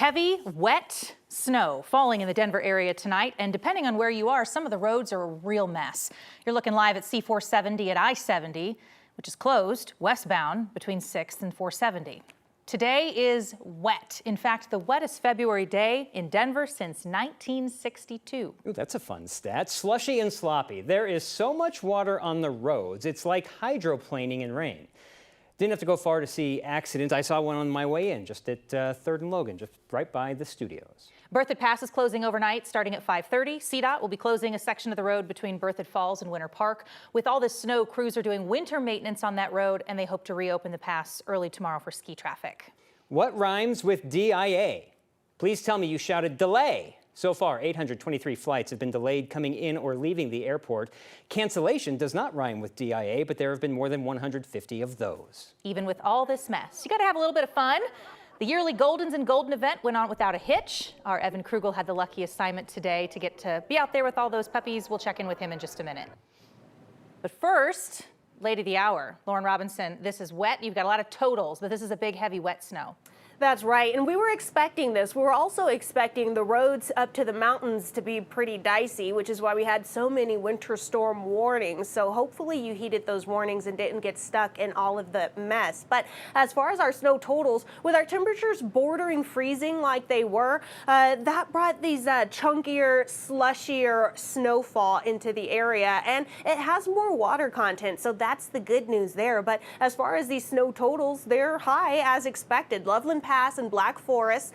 Heavy, wet snow falling in the Denver area tonight, and depending on where you are, some of the roads are a real mess. You're looking live at C470 at I-70, which is closed westbound between 6th and 470. Today is wet. In fact, the wettest February day in Denver since 1962. Ooh, that's a fun stat. Slushy and sloppy. There is so much water on the roads, it's like hydroplaning in rain. Didn't have to go far to see accidents. I saw one on my way in, just at 3rd and Logan, just right by the studios. Berthoud Pass is closing overnight starting at 5:30. CDOT will be closing a section of the road between Berthoud Falls and Winter Park. With all this snow, crews are doing winter maintenance on that road, and they hope to reopen the pass early tomorrow for ski traffic. What rhymes with DIA? Please tell me you shouted delay. So far, 823 flights have been delayed coming in or leaving the airport. Cancellation does not rhyme with DIA, but there have been more than 150 of those. Even with all this mess, you got to have a little bit of fun. The yearly Goldens and Golden event went on without a hitch. Our Evan Krugel had the lucky assignment today to get to be out there with all those puppies. We'll check in with him in just a minute. But first, lady of the hour, Lauren Robinson, this is wet. You've got a lot of totals, but this is a big, heavy, wet snow. That's right, and we were expecting this. We were also expecting the roads up to the mountains to be pretty dicey, which is why we had so many winter storm warnings. So hopefully you heeded those warnings and didn't get stuck in all of the mess. But as far as our snow totals, with our temperatures bordering freezing like they were, that brought these chunkier, slushier snowfall into the area, and it has more water content, so that's the good news there. But as far as these snow totals, they're high as expected. Loveland Pass and Black Forest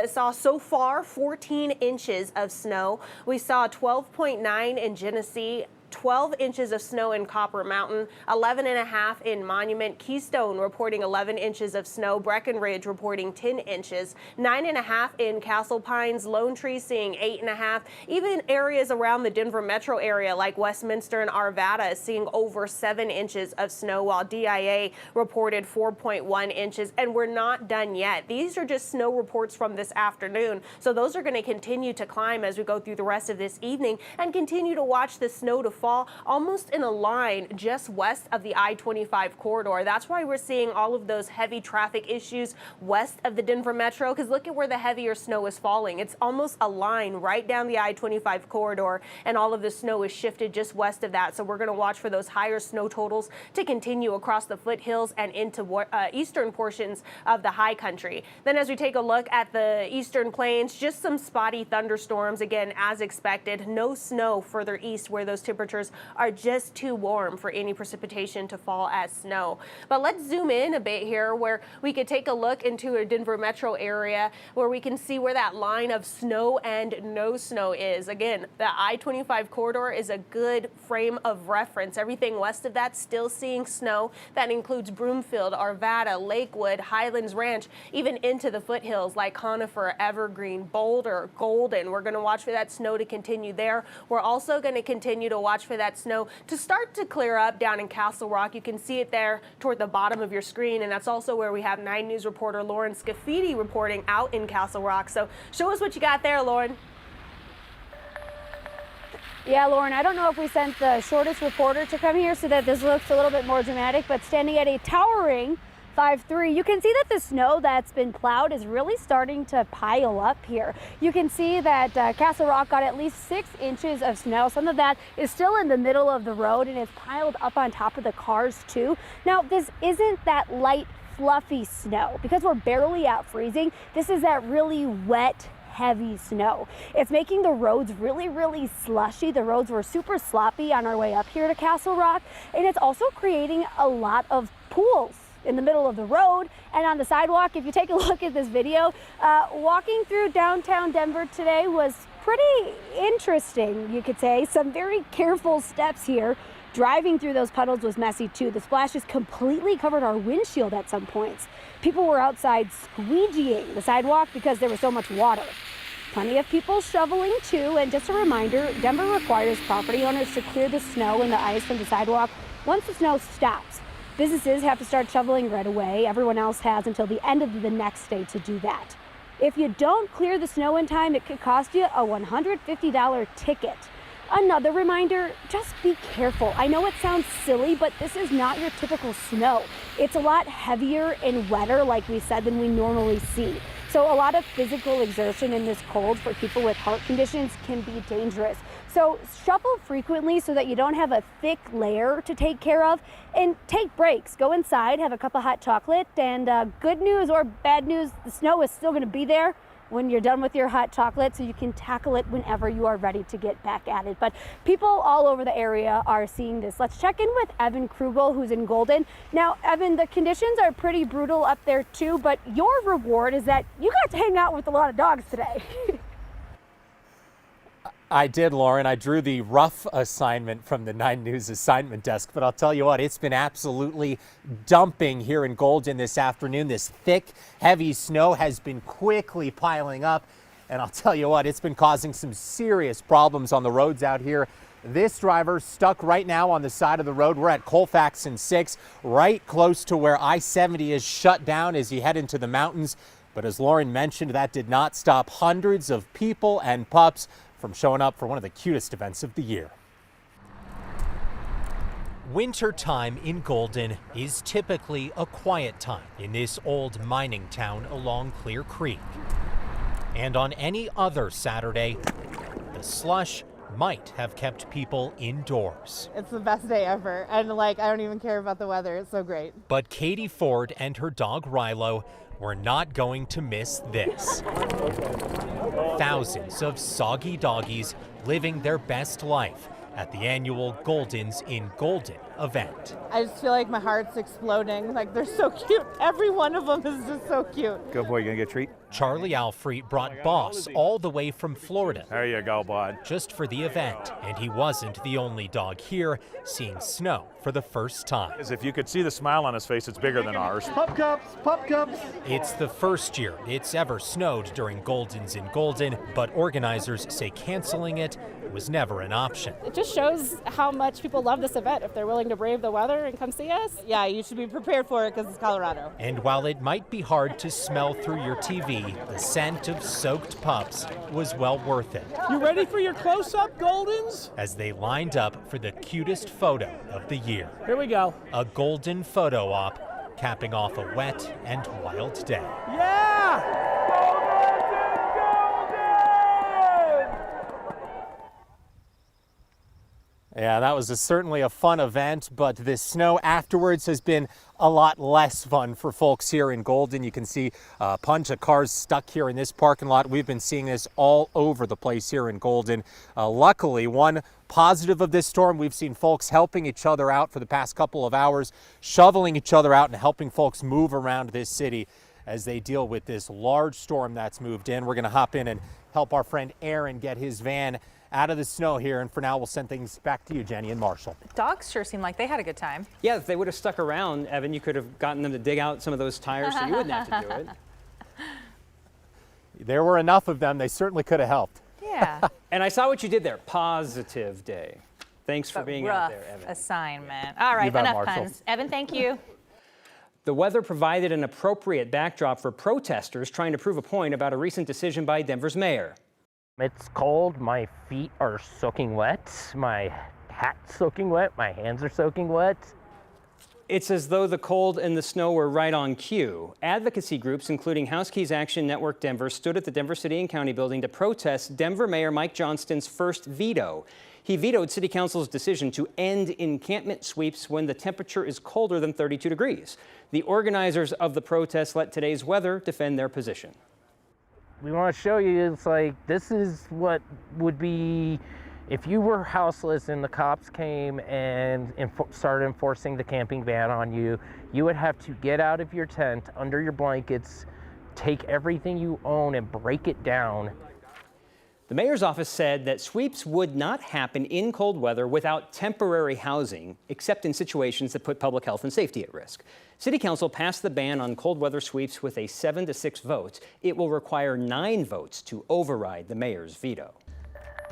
saw so far 14 inches of snow. We saw 12.9 in Genesee, 12 inches of snow in Copper Mountain, 11.5 in Monument. Keystone reporting 11 inches of snow. Breckenridge reporting 10 inches. 9.5 in Castle Pines. Lone Tree seeing 8.5. Even areas around the Denver metro area like Westminster and Arvada is seeing over 7 inches of snow, while DIA reported 4.1 inches. And we're not done yet. These are just snow reports from this afternoon. So those are going to continue to climb as we go through the rest of this evening and continue to watch the snow to fall almost in a line just west of the I-25 corridor. That's why we're seeing all of those heavy traffic issues west of the Denver metro, because look at where the heavier snow is falling. It's almost a line right down the I-25 corridor, and all of the snow is shifted just west of that. So we're going to watch for those higher snow totals to continue across the foothills and into eastern portions of the high country. Then as we take a look at the eastern plains, just some spotty thunderstorms again as expected. No snow further east where those temperatures are just too warm for any precipitation to fall as snow. But let's zoom in a bit here where we could take a look into a Denver metro area where we can see where that line of snow and no snow is. Again, the I-25 corridor is a good frame of reference. Everything west of that still seeing snow. That includes Broomfield, Arvada, Lakewood, Highlands Ranch, even into the foothills like Conifer, Evergreen, Boulder, Golden. We're going to watch for that snow to continue there. We're also going to continue to watch for that snow to start to clear up down in Castle Rock. You can see it there toward the bottom of your screen, and that's also where we have 9 News reporter Lauren Scafidi reporting out in Castle Rock. So show us what you got there, Lauren. Yeah, Lauren, I don't know if we sent the shortest reporter to come here so that this looks a little bit more dramatic, but standing at a towering 5.3, you can see that the snow that's been plowed is really starting to pile up here. You can see that Castle Rock got at least 6 inches of snow. Some of that is still in the middle of the road and it's piled up on top of the cars too. Now, this isn't that light, fluffy snow because we're barely at freezing. This is that really wet, heavy snow. It's making the roads really, really slushy. The roads were super sloppy on our way up here to Castle Rock, and it's also creating a lot of pools in the middle of the road and on the sidewalk. If you take a look at this video, walking through downtown Denver today was pretty interesting, you could say. Some very careful steps here. Driving through those puddles was messy too. The splashes completely covered our windshield at some points. People were outside squeegeeing the sidewalk because there was so much water. Plenty of people shoveling too, and just a reminder, Denver requires property owners to clear the snow and the ice from the sidewalk once the snow stops. Businesses have to start shoveling right away. Everyone else has until the end of the next day to do that. If you don't clear the snow in time, it could cost you a $150 ticket. Another reminder, just be careful. I know it sounds silly, but this is not your typical snow. It's a lot heavier and wetter, like we said, than we normally see. So a lot of physical exertion in this cold for people with heart conditions can be dangerous. So shuffle frequently so that you don't have a thick layer to take care of, and take breaks. Go inside, have a cup of hot chocolate, and good news or bad news, the snow is still going to be there when you're done with your hot chocolate, so you can tackle it whenever you are ready to get back at it. But people all over the area are seeing this. Let's check in with Evan Krugel, who's in Golden. Now, Evan, the conditions are pretty brutal up there too, but your reward is that you got to hang out with a lot of dogs today. I did, Lauren. I drew the rough assignment from the 9 News assignment desk, but I'll tell you what, it's been absolutely dumping here in Golden this afternoon. This thick, heavy snow has been quickly piling up, and I'll tell you what, it's been causing some serious problems on the roads out here. This driver stuck right now on the side of the road. We're at Colfax and 6, right close to where I-70 is shut down as you head into the mountains. But as Lauren mentioned, that did not stop hundreds of people and pups from showing up for one of the cutest events of the year. Winter time in Golden is typically a quiet time in this old mining town along Clear Creek. And on any other Saturday, the slush might have kept people indoors. It's the best day ever, and I don't even care about the weather. It's so great. But Katie Ford and her dog Rilo were not going to miss this. Thousands of soggy doggies living their best life at the annual Goldens in Golden event. I just feel like my heart's exploding. They're so cute. Every one of them is just so cute. Good boy, you gonna get a treat? Charlie Alfrey brought Boss all the way from Florida There you go, bud. just for the event, and he wasn't the only dog here seeing snow for the first time. If you could see the smile on his face, it's bigger than ours. Pup cups, pup cups. It's the first year it's ever snowed during Goldens in Golden, but organizers say canceling it was never an option. It just shows how much people love this event if they're willing to brave the weather and come see us. Yeah, you should be prepared for it because it's Colorado. And while it might be hard to smell through your TV, the scent of soaked pups was well worth it You ready for your close-up, Goldens? as they lined up for the cutest photo of the year. Here we go. A golden photo op capping off a wet and wild day. Yeah! Yeah, that was certainly a fun event, but this snow afterwards has been a lot less fun for folks here in Golden. You can see a bunch of cars stuck here in this parking lot. We've been seeing this all over the place here in Golden. Luckily, one positive of this storm, we've seen folks helping each other out for the past couple of hours, shoveling each other out and helping folks move around this city as they deal with this large storm that's moved in. We're going to hop in and help our friend Aaron get his van out of the snow here, and for now we'll send things back to you, Jenny and Marshall. Dogs sure seem like they had a good time. Yeah, if they would have stuck around, Evan, you could have gotten them to dig out some of those tires so you wouldn't have to do it. There were enough of them, they certainly could have helped. Yeah. And I saw what you did there. Positive day. Thanks for being out Rough there, Evan. assignment. All right, You bet, enough Marshall. puns. Evan, thank you. The weather provided an appropriate backdrop for protesters trying to prove a point about a recent decision by Denver's mayor. It's cold, my feet are soaking wet, my hat's soaking wet, my hands are soaking wet. It's as though the cold and the snow were right on cue. Advocacy groups, including House Keys Action Network Denver, stood at the Denver City and County building to protest Denver Mayor Mike Johnston's first veto. He vetoed City Council's decision to end encampment sweeps when the temperature is colder than 32 degrees. The organizers of the protest let today's weather defend their position. We want to show you, it's like, this is what would be if you were houseless and the cops came and started enforcing the camping ban on you. You would have to get out of your tent, under your blankets, take everything you own and break it down. The mayor's office said that sweeps would not happen in cold weather without temporary housing, except in situations that put public health and safety at risk. City Council passed the ban on cold weather sweeps with a 7-6 vote. It will require 9 votes to override the mayor's veto.